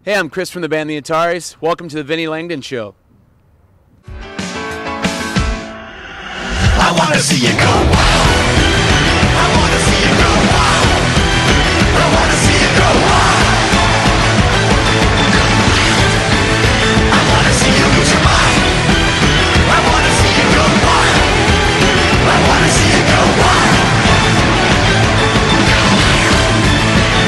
Hey, I'm Kris from the band The Ataris. Welcome to the Vinnie Langdon Show. I wanna see you go wild. I wanna see you go wild. I wanna see you go wild. I wanna see you lose your mind. I wanna see you go wild. I wanna see you go wild.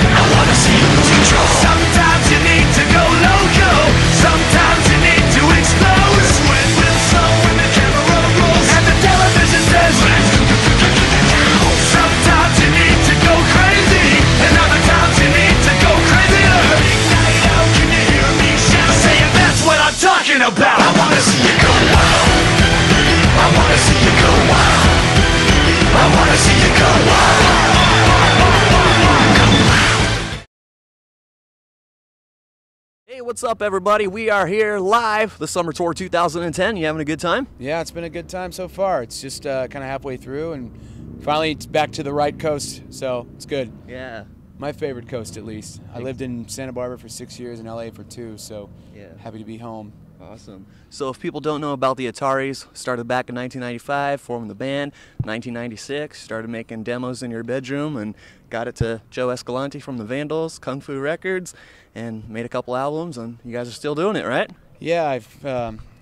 I wanna see you lose control. Sometimes you need to go loco. Sometimes you need to explode. Sweat will slow when the camera rolls and the television says sometimes you need to go crazy, and other times you need to go crazier. Big night out, can you hear me shout? Saying that's what I'm talking about. I wanna see you go wild. I wanna see you go wild. I wanna see you go wild. Hey, what's up, everybody? We are here live, the Summer Tour 2010. You having a good time? Yeah, it's been a good time so far. It's just kind of halfway through, and finally it's back to the right coast, so it's good. Yeah. My favorite coast, at least. I lived in Santa Barbara for 6 years and LA for 2, so happy to be home. Awesome. So if people don't know about the Ataris, started back in 1995, formed the band. 1996, started making demos in your bedroom and got it to Joe Escalante from the Vandals, Kung Fu Records, and made a couple albums, and you guys are still doing it, right? Yeah,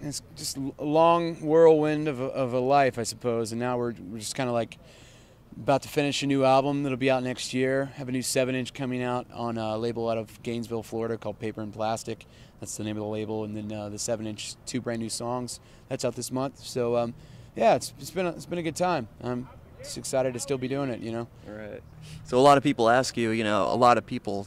it's just a long whirlwind of a life, I suppose, and now we're just kind of like about to finish a new album that'll be out next year. Have a new 7-inch coming out on a label out of Gainesville, Florida called Paper and Plastic. That's the name of the label, and then the 7-inch, 2 brand new songs. That's out this month. So yeah, it's been a good time. I'm just excited to still be doing it, you know. All right. So a lot of people ask you, a lot of people,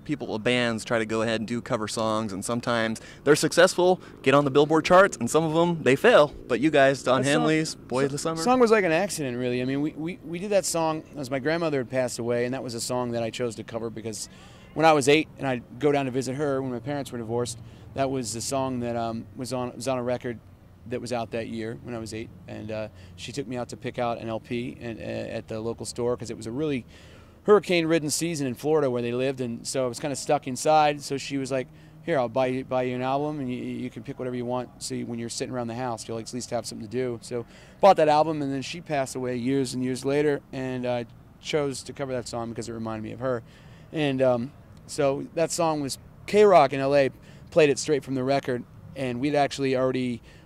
people with bands try to go ahead and do cover songs, and sometimes they're successful, get on the Billboard charts, and some of them they fail. But you guys, Don Henley's Boy of the Summer. The song was like an accident, really. I mean, we did that song as my grandmother had passed away, and that was a song that I chose to cover because when I was 8 and I'd go down to visit her when my parents were divorced, that was the song that was on a record that was out that year when I was 8, and she took me out to pick out an LP at the local store because it was a really hurricane-ridden season in Florida where they lived, and so I was kind of stuck inside. So she was like, "Here, I'll buy you an album, and you can pick whatever you want. So when you're sitting around the house, you'll at least have something to do." So bought that album, and then she passed away years and years later, and I chose to cover that song because it reminded me of her. And so that song was K-Rock in LA played it straight from the record, and we'd actually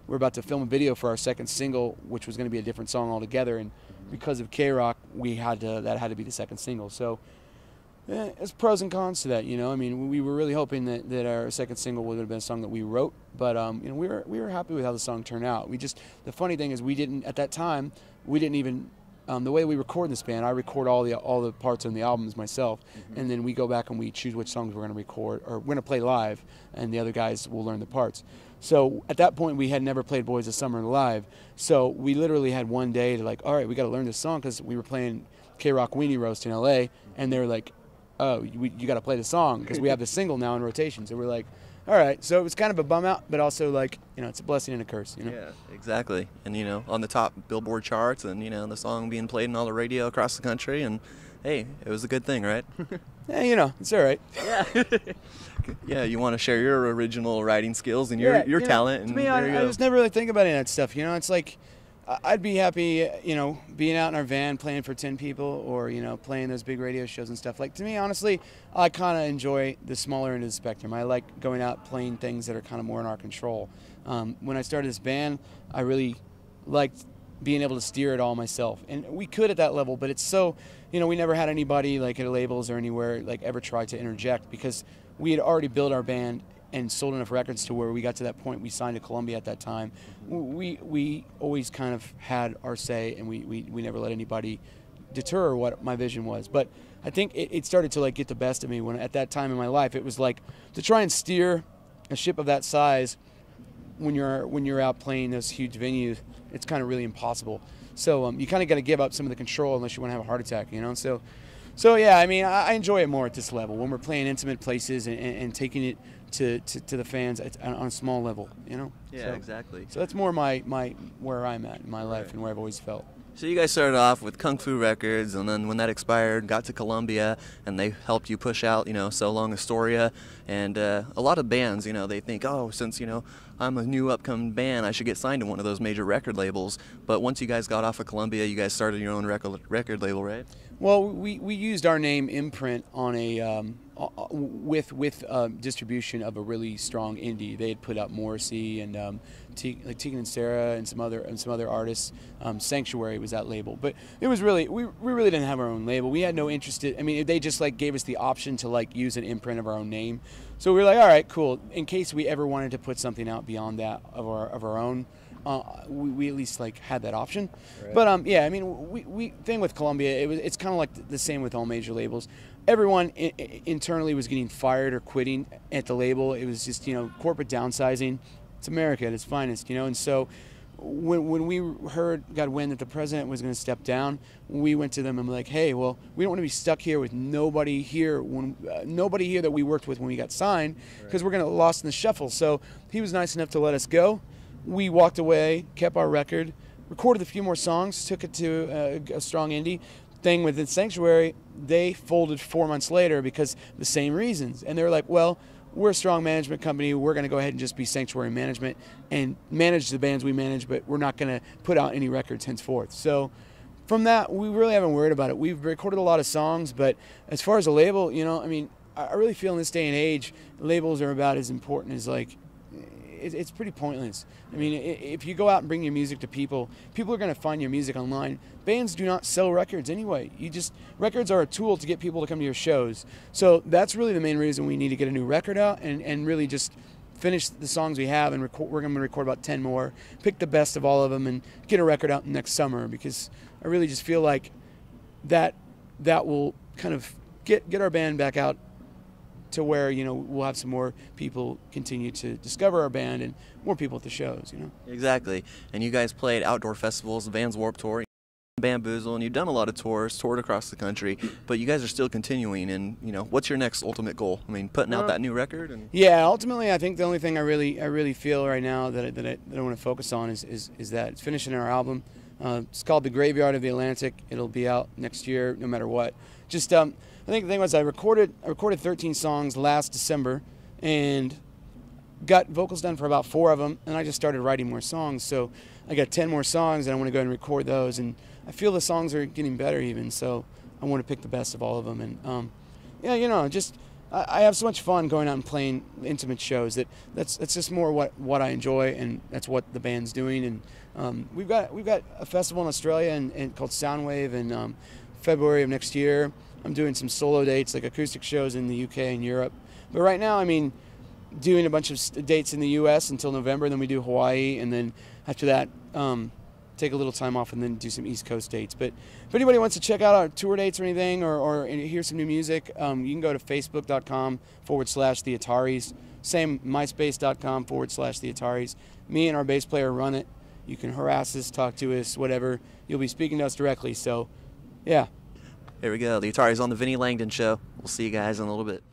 we're about to film a video for our second single, which was going to be a different song altogether, and because of K-Rock, that had to be the second single. So there's pros and cons to that, I mean, we were really hoping that our second single would have been a song that we wrote, but we were happy with how the song turned out. The funny thing is at that time we didn't even the way we record in this band, I record all the parts on the albums myself, and then we go back and we choose which songs we're going to record or we're going to play live, and the other guys will learn the parts. So at that point, we had never played Boys of Summer live, so we literally had one day to all right, we got to learn this song because we were playing K-Rock Weenie Roast in LA, and they were like, "Oh, you got to play the song because we have the single now in rotation." So we're like, all right. So it was kind of a bum out, but also it's a blessing and a curse, Yeah, exactly. And on the top Billboard charts, and the song being played in all the radio across the country, and hey, it was a good thing, right? Yeah, it's all right. Yeah. Yeah, you want to share your original writing skills and your talent. And to me, I just never really think about any of that stuff. It's like I'd be happy, being out in our van playing for 10 people, or playing those big radio shows and stuff. To me, honestly, I kind of enjoy the smaller end of the spectrum. I like going out playing things that are kind of more in our control. When I started this band, I really liked being able to steer it all myself, and we could at that level, but it's so, we never had anybody at labels or anywhere ever try to interject, because we had already built our band and sold enough records to where we got to that point. We signed to Columbia at that time. We always kind of had our say, and we never let anybody deter what my vision was. But I think it started to get the best of me when at that time in my life it was to try and steer a ship of that size when you're out playing those huge venues, it's kind of really impossible. So you kind of got to give up some of the control unless you want to have a heart attack, So yeah, I mean, I enjoy it more at this level when we're playing intimate places and taking it to the fans on a small level, Yeah, exactly. So that's more my where I'm at in my life and where I've always felt. So you guys started off with Kung Fu Records, and then when that expired, got to Columbia, and they helped you push out, So Long Astoria, and a lot of bands, they think, oh, since, I'm a new upcoming band, I should get signed to one of those major record labels. But once you guys got off of Columbia, you guys started your own record label, right? Well, we used our name imprint on a with distribution of a really strong indie. They had put out Morrissey and Tegan and Sarah and some other artists. Sanctuary was that label, but it was really we really didn't have our own label. We had no interest in. I mean, they just gave us the option to use an imprint of our own name. So we were like, all right, cool. In case we ever wanted to put something out beyond that of our own. We at least had that option, right. But yeah, I mean, we thing with Columbia, it's kind of the same with all major labels. Everyone internally was getting fired or quitting at the label. It was just corporate downsizing. It's America at its finest, and so when we got wind that the president was going to step down, we went to them and like, hey, well, we don't want to be stuck here with nobody here that we worked with when we got signed, because we're going to get lost in the shuffle. So he was nice enough to let us go. We walked away, kept our record, recorded a few more songs, took it to a strong indie. Thing with the Sanctuary, they folded 4 months later because the same reasons. And they were like, well, we're a strong management company. We're going to go ahead and just be Sanctuary Management and manage the bands we manage, but we're not going to put out any records henceforth. So from that, we really haven't worried about it. We've recorded a lot of songs, but as far as a label, I mean, I really feel in this day and age, labels are about as important as it's pretty pointless. I mean, if you go out and bring your music to people are going to find your music online. Bands do not sell records anyway. Records are a tool to get people to come to your shows. So that's really the main reason we need to get a new record out and really just finish the songs we have and we're going to record about 10 more, pick the best of all of them and get a record out next summer, because I really just feel like that will kind of get our band back out to where we'll have some more people continue to discover our band and more people at the shows. Exactly. And you guys played outdoor festivals, the Vans Warped Tour, Bamboozle, and you've done a lot of tours, toured across the country, but you guys are still continuing. And what's your next ultimate goal? I mean, putting out that new record. Yeah, ultimately, I think the only thing I really feel right now that I want to focus on is that it's finishing our album. It's called The Graveyard of the Atlantic. It'll be out next year, no matter what. Just I think the thing was I recorded 13 songs last December and got vocals done for about 4 of them, and I just started writing more songs. So I got 10 more songs, and I want to go ahead and record those. And I feel the songs are getting better even, so I want to pick the best of all of them. And yeah, I have so much fun going out and playing intimate shows that's just more what I enjoy, and that's what the band's doing. And we've got a festival in Australia and called Soundwave in February of next year. I'm doing some solo dates, acoustic shows in the UK and Europe. But right now, I mean, doing a bunch of dates in the US until November, then we do Hawaii, and then after that, take a little time off and then do some East Coast dates. But if anybody wants to check out our tour dates or anything, or hear some new music, you can go to facebook.com/the Ataris. Same, myspace.com/the Ataris. Me and our bass player run it. You can harass us, talk to us, whatever. You'll be speaking to us directly. So, yeah. There we go. The Ataris on the Vinnie Langdon Show. We'll see you guys in a little bit.